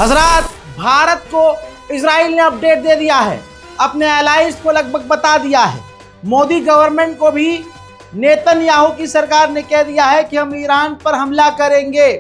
हजरात, भारत को इजराइल ने अपडेट दे दिया है, अपने एलाइज को लगभग बता दिया है। मोदी गवर्नमेंट को भी नेतन्याहू की सरकार ने कह दिया है कि हम ईरान पर हमला करेंगे।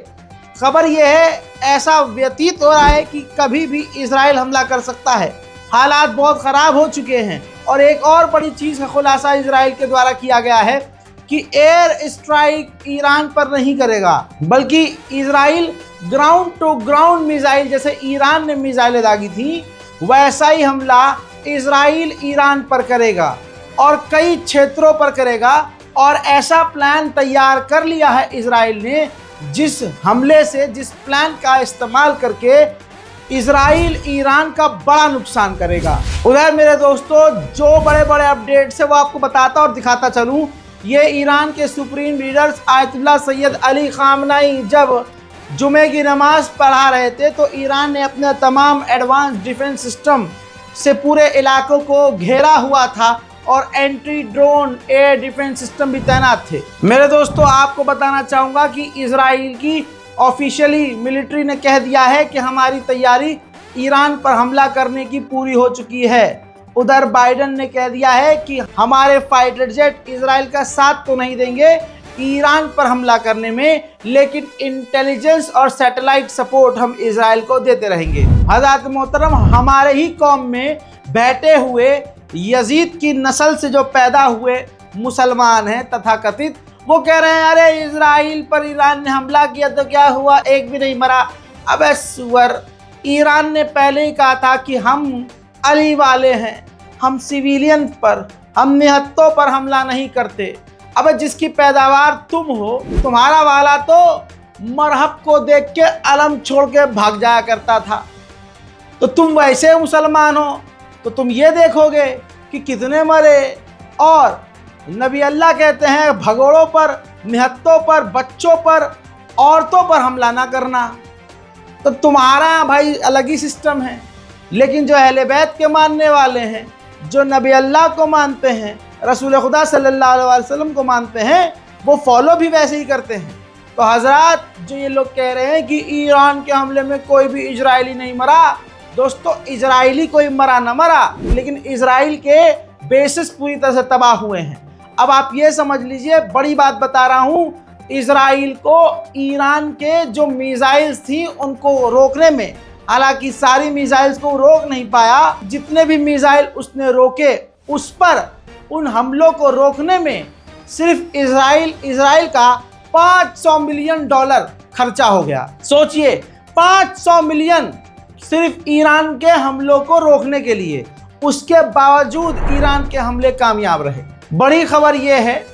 खबर यह है, ऐसा व्यतीत हो रहा है कि कभी भी इजराइल हमला कर सकता है। हालात बहुत ख़राब हो चुके हैं। और एक और बड़ी चीज़ का खुलासा इजराइल के द्वारा किया गया है कि एयर स्ट्राइक ईरान पर नहीं करेगा, बल्कि Israel ground to ground missile, जैसे ईरान ने मिसाइलें दागी थी, वैसा ही हमला इजराइल ईरान पर करेगा और कई क्षेत्रों पर करेगा। और ऐसा प्लान तैयार कर लिया है इजराइल ने, जिस हमले से, जिस प्लान का इस्तेमाल करके इजराइल ईरान का बड़ा नुकसान करेगा। उधर मेरे दोस्तों, जो बड़े बड़े अपडेट्स है वो आपको बताता और दिखाता चलूँ। ये ईरान के supreme leaders Ayatollah Syed Ali खामनाई जब जुमे की नमाज पढ़ा रहे थे, तो ईरान ने अपने तमाम एडवांस डिफेंस सिस्टम से पूरे इलाकों को घेरा हुआ था और anti drone air defence system भी तैनात थे। मेरे दोस्तों, आपको बताना चाहूँगा कि इजराइल की ऑफिशियली मिलिट्री ने कह दिया है कि हमारी तैयारी ईरान पर हमला करने की पूरी हो चुकी है। उधर बाइडन ने कह दिया है कि हमारे फाइटर जेट इजराइल का साथ तो नहीं देंगे ईरान पर हमला करने में, लेकिन इंटेलिजेंस और सैटेलाइट सपोर्ट हम इजराइल को देते रहेंगे। हज़रत मोहतरम, हमारे ही कौम में बैठे हुए यजीद की नस्ल से जो पैदा हुए मुसलमान हैं तथाकथित, वो कह रहे हैं अरे इजराइल पर ईरान ने हमला किया तो क्या हुआ, एक भी नहीं मरा। अबे सुअर, ईरान ने पहले ही कहा था कि हम अली वाले हैं, हम सिविलियन पर, हम निहत्तों पर हमला नहीं करते। अब जिसकी पैदावार तुम हो, तुम्हारा वाला तो मरहब को देख के अलम छोड़ के भाग जाया करता था। तो तुम वैसे मुसलमान हो तो तुम ये देखोगे कि कितने मरे। और नबी अल्लाह कहते हैं भगोड़ों पर, निहत्तों पर, बच्चों पर, औरतों पर हमला ना करना। तो तुम्हारा भाई अलग ही सिस्टम है। लेकिन जो अहले बैत के मानने वाले हैं, जो नबी अल्लाह को मानते हैं, रसूल खुदा सल्लल्लाहु अलैहि वसल्लम को मानते हैं, वो फॉलो भी वैसे ही करते हैं। तो हजरात, जो ये लोग कह रहे हैं कि ईरान के हमले में कोई भी इजरायली नहीं मरा, दोस्तों इजरायली कोई मरा न मरा, लेकिन इजराइल के बेसिस पूरी तरह से तबाह हुए हैं। अब आप ये समझ लीजिए, बड़ी बात बता रहा हूँ, इजराइल को ईरान के जो मिसाइल्स थी उनको रोकने में, हालांकि सारी मिसाइल्स को रोक नहीं पाया, जितने भी मिसाइल उसने रोके, उस पर, उन हमलों को रोकने में सिर्फ इजराइल का $500 मिलियन खर्चा हो गया। सोचिए, 500 मिलियन सिर्फ ईरान के हमलों को रोकने के लिए। उसके बावजूद ईरान के हमले कामयाब रहे। बड़ी खबर यह है,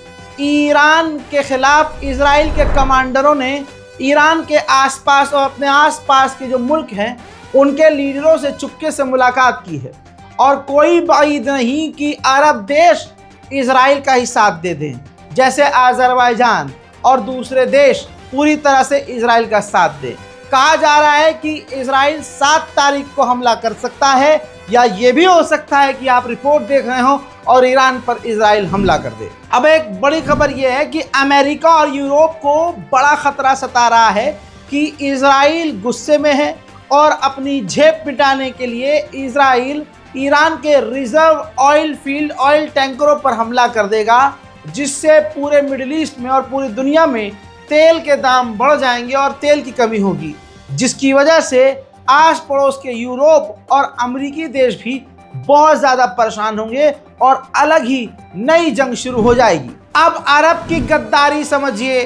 ईरान के खिलाफ इजराइल के कमांडरों ने ईरान के आसपास और अपने आसपास के जो मुल्क हैं उनके लीडरों से चुपके से मुलाकात की है। और कोई बात नहीं कि अरब देश इजराइल का ही साथ दे दें, जैसे अज़रबैजान और दूसरे देश पूरी तरह से इजराइल का साथ दें। कहा जा रहा है कि इजराइल 7 तारीख को हमला कर सकता है, या ये भी हो सकता है कि आप रिपोर्ट देख रहे हो और ईरान पर इजराइल हमला कर दे। अब एक बड़ी खबर यह है कि अमेरिका और यूरोप को बड़ा खतरा सता रहा है कि इजराइल गुस्से में है और अपनी झेप मिटाने के लिए इजराइल ईरान के रिजर्व ऑयल फील्ड, ऑयल टैंकरों पर हमला कर देगा, जिससे पूरे मिडिल ईस्ट में और पूरी दुनिया में तेल के दाम बढ़ जाएंगे और तेल की कमी होगी, जिसकी वजह से आस पड़ोस के यूरोप और अमेरिकी देश भी बहुत ज़्यादा परेशान होंगे और अलग ही नई जंग शुरू हो जाएगी। अब अरब की गद्दारी समझिए।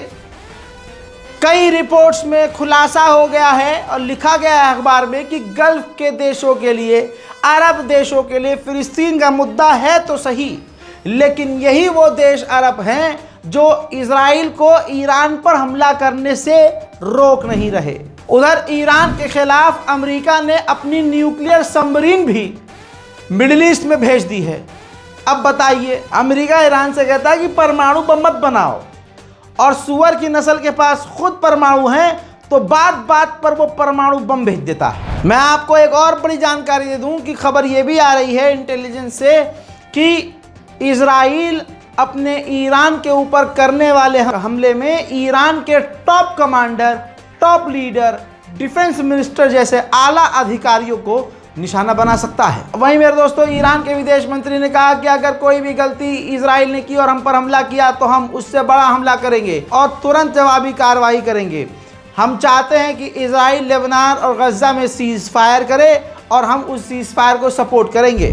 कई रिपोर्ट्स में खुलासा हो गया है और लिखा गया है अखबार में कि गल्फ के देशों के लिए, अरब देशों के लिए फ़िलिस्तीन का मुद्दा है तो सही, लेकिन यही वो देश अरब हैं जो इजराइल को ईरान पर हमला करने से रोक नहीं रहे। उधर ईरान के खिलाफ अमेरिका ने अपनी न्यूक्लियर सबमरीन भी मिडिल ईस्ट में भेज दी है। अब बताइए, अमेरिका ईरान से कहता है कि परमाणु बम मत बनाओ, और सुअर की नस्ल के पास खुद परमाणु हैं, तो बात बात पर वो परमाणु बम भेज देता है। मैं आपको एक और बड़ी जानकारी दे दूं कि खबर ये भी आ रही है इंटेलिजेंस से कि इजराइल अपने ईरान के ऊपर करने वाले हमले में ईरान के top commander, top leader defence minister जैसे आला अधिकारियों को निशाना बना सकता है। वहीं मेरे दोस्तों, ईरान के विदेश मंत्री ने कहा कि अगर कोई भी गलती इजराइल ने की और हम पर हमला किया तो हम उससे बड़ा हमला करेंगे और तुरंत जवाबी कार्रवाई करेंगे। हम चाहते हैं कि इजराइल लेबनान और गजा में सीज फायर करे और हम उस सीज फायर को सपोर्ट करेंगे।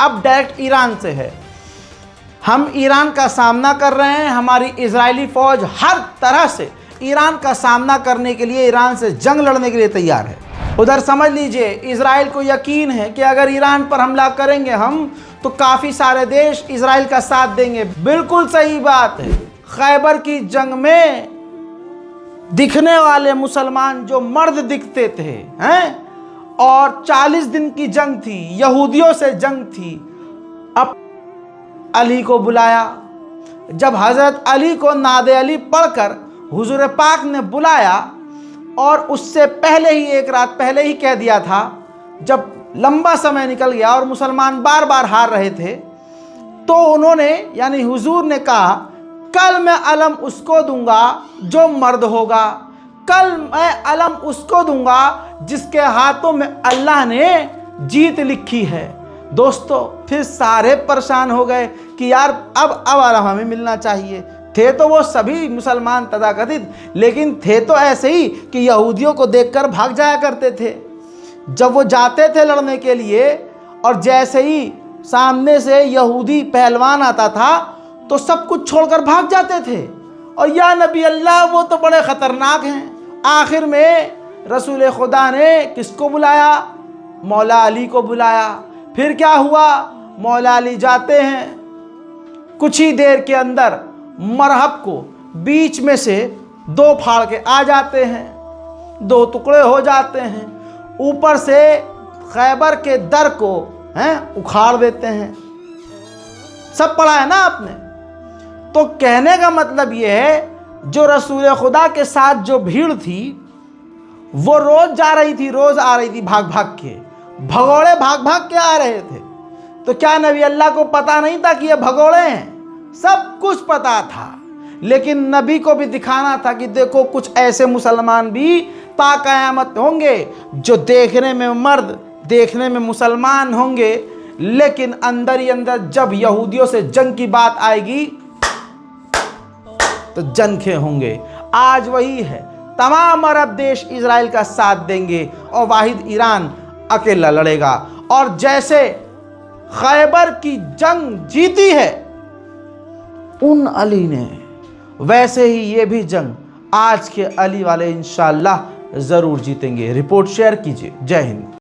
अब डायरेक्ट ईरान से है। हम ईरान का सामना कर रहे हैं। हमारी इजरायली फौज हर तरह से ईरान का सामना करने के लिए, ईरान से जंग लड़ने के लिए तैयार है। उधर समझ लीजिए, इजराइल को यकीन है कि अगर ईरान पर हमला करेंगे हम तो काफ़ी सारे देश इजराइल का साथ देंगे। बिल्कुल सही बात है। खैबर की जंग में दिखने वाले मुसलमान जो मर्द दिखते थे हैं, और 40 दिन की जंग थी, यहूदियों से जंग थी। अब अली को बुलाया। जब हज़रत अली को नादे अली पढ़कर हुजूर पाक ने बुलाया, और उससे पहले ही, एक रात पहले ही कह दिया था, जब लंबा समय निकल गया और मुसलमान बार बार हार रहे थे, तो उन्होंने यानी हुजूर ने कहा, कल मैं अलम उसको दूंगा जो मर्द होगा, कल मैं अलम उसको दूंगा जिसके हाथों में अल्लाह ने जीत लिखी है। दोस्तों, फिर सारे परेशान हो गए कि यार अब अलम हमें मिलना चाहिए। थे तो वो सभी मुसलमान तथाकथित, लेकिन थे तो ऐसे ही कि यहूदियों को देखकर भाग जाया करते थे। जब वो जाते थे लड़ने के लिए और जैसे ही सामने से यहूदी पहलवान आता था तो सब कुछ छोड़कर भाग जाते थे। और या नबी अल्लाह, वो तो बड़े ख़तरनाक हैं। आखिर में रसूल खुदा ने किसको बुलाया? मौला अली को बुलाया। फिर क्या हुआ? मौला अली जाते हैं, कुछ ही देर के अंदर मरहब को बीच में से दो फाड़ के आ जाते हैं, दो टुकड़े हो जाते हैं, ऊपर से खैबर के दर को उखाड़ देते हैं। सब पढ़ा है ना आपने? तो कहने का मतलब यह है, जो रसूल खुदा के साथ जो भीड़ थी वो रोज जा रही थी, रोज आ रही थी, भाग भाग के, भगोड़े भाग भाग के आ रहे थे। तो क्या नबी अल्लाह को पता नहीं था कि ये भगोड़े हैं? सब कुछ पता था, लेकिन नबी को भी दिखाना था कि देखो कुछ ऐसे मुसलमान भी ताक़यामत होंगे जो देखने में मर्द, देखने में मुसलमान होंगे, लेकिन अंदर ही अंदर जब यहूदियों से जंग की बात आएगी तो जंखे होंगे। आज वही है। तमाम अरब देश इजराइल का साथ देंगे और वाहिद ईरान अकेला लड़ेगा। और जैसे खैबर की जंग जीती है उन अली ने, वैसे ही ये भी जंग आज के अली वाले इंशाअल्लाह ज़रूर जीतेंगे। रिपोर्ट शेयर कीजिए। जय हिंद।